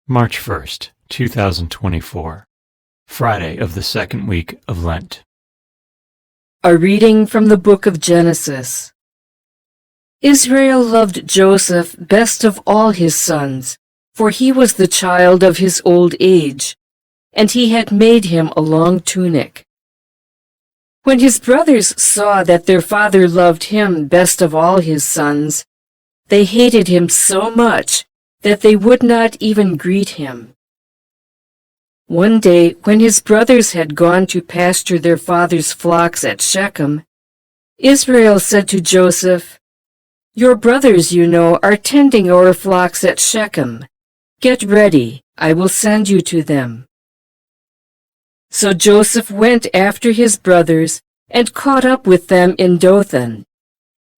March 1st, 2024, Friday of the second week of Lent. A reading from the book of Genesis. Israel loved Joseph best of all his sons, for he was the child of his old age, and he had made him a long tunic. When his brothers saw that their father loved him best of all his sons, they hated him so much that they would not even greet him. One day, when his brothers had gone to pasture their father's flocks at Shechem, Israel said to Joseph, "Your brothers, you know, are tending our flocks at Shechem. Get ready, I will send you to them." So Joseph went after his brothers and caught up with them in Dothan.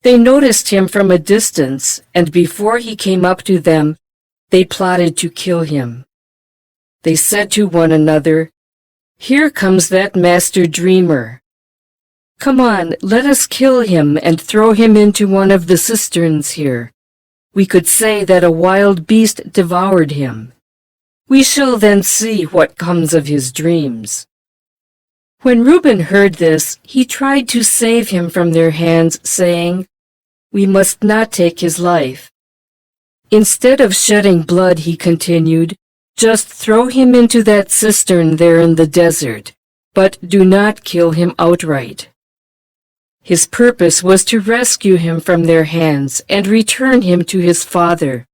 They noticed him from a distance, and before he came up to them, they plotted to kill him. They said to one another, "Here comes that master dreamer. Come on, let us kill him and throw him into one of the cisterns here. We could say that a wild beast devoured him. We shall then see what comes of his dreams." When Reuben heard this, he tried to save him from their hands, saying, "We must not take his life." Instead of shedding blood, he continued, "Just throw him into that cistern there in the desert, but do not kill him outright." His purpose was to rescue him from their hands and return him to his father.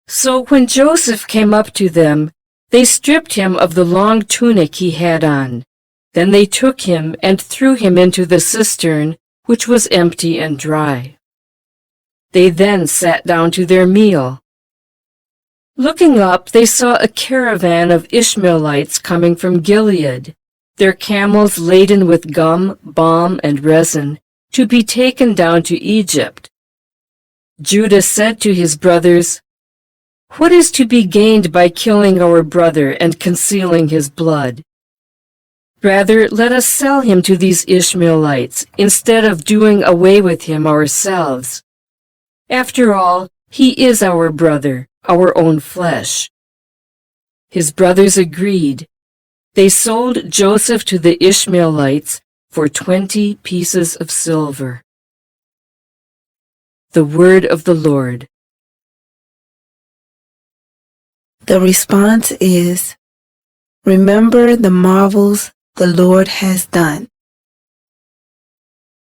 So when Joseph came up to them, they stripped him of the long tunic he had on. Then they took him and threw him into the cistern, which was empty and dry. They then sat down to their meal. Looking up, they saw a caravan of Ishmaelites coming from Gilead, their camels laden with gum, balm, and resin, to be taken down to Egypt. Judah said to his brothers, "What is to be gained by killing our brother and concealing his blood? Rather, let us sell him to these Ishmaelites, instead of doing away with him ourselves. After all, he is our brother, our own flesh." His brothers agreed. They sold Joseph to the Ishmaelites for 20 pieces of silver. The word of the Lord. The response is, "Remember the marvels the Lord has done."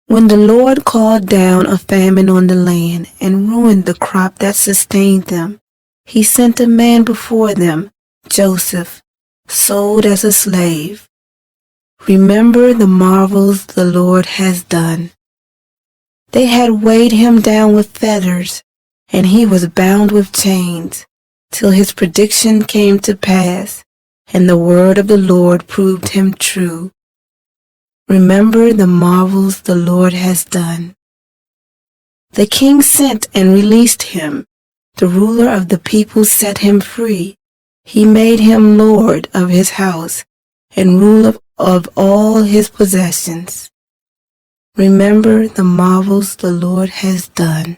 When the Lord called down a famine on the land and ruined the crop that sustained them, he sent a man before them, Joseph, sold as a slave. Remember the marvels the Lord has done. They had weighed him down with fetters, and he was bound with chains, till his prediction came to pass, and the word of the Lord proved him true. Remember the marvels the Lord has done. The king sent and released him. The ruler of the people set him free. He made him lord of his house and ruler of all his possessions. Remember the marvels the Lord has done.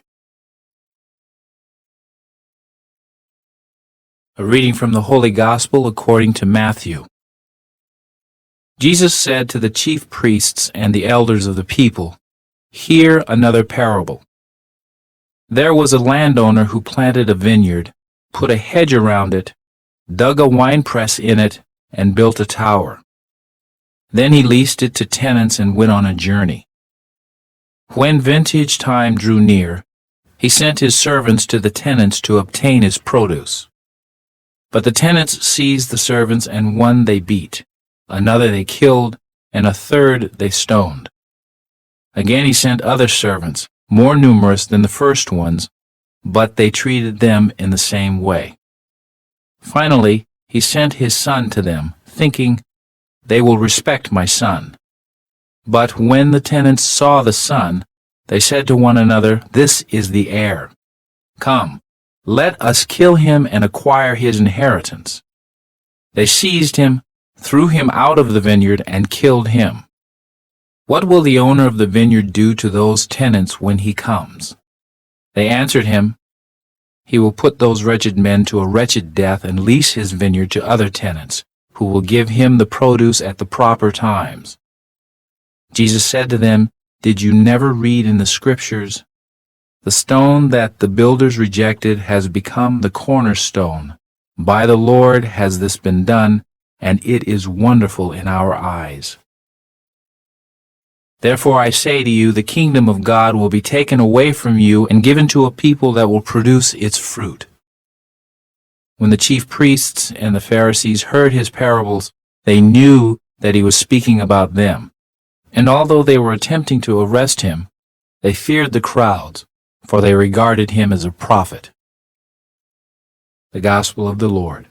A reading from the Holy Gospel according to Matthew. Jesus said to the chief priests and the elders of the people, "Hear another parable. There was a landowner who planted a vineyard, put a hedge around it, dug a winepress in it, and built a tower. Then he leased it to tenants and went on a journey. When vintage time drew near, he sent his servants to the tenants to obtain his produce. But the tenants seized the servants, and one they beat, another they killed, and a third they stoned. Again he sent other servants, more numerous than the first ones, but they treated them in the same way. Finally, he sent his son to them, thinking, 'They will respect my son.' But when the tenants saw the son, they said to one another, 'This is the heir. Come, let us kill him and acquire his inheritance.' They seized him, threw him out of the vineyard, and killed him. What will the owner of the vineyard do to those tenants when he comes?" They answered him, He will put those wretched men to a wretched death and lease his vineyard to other tenants, who will give him the produce at the proper times. Jesus said to them, "Did you never read in the Scriptures, 'The stone that the builders rejected has become the cornerstone. By the Lord has this been done, and it is wonderful in our eyes.' Therefore I say to you, the kingdom of God will be taken away from you and given to a people that will produce its fruit." When the chief priests and the Pharisees heard his parables, they knew that he was speaking about them. And although they were attempting to arrest him, they feared the crowds, for they regarded him as a prophet. The Gospel of the Lord.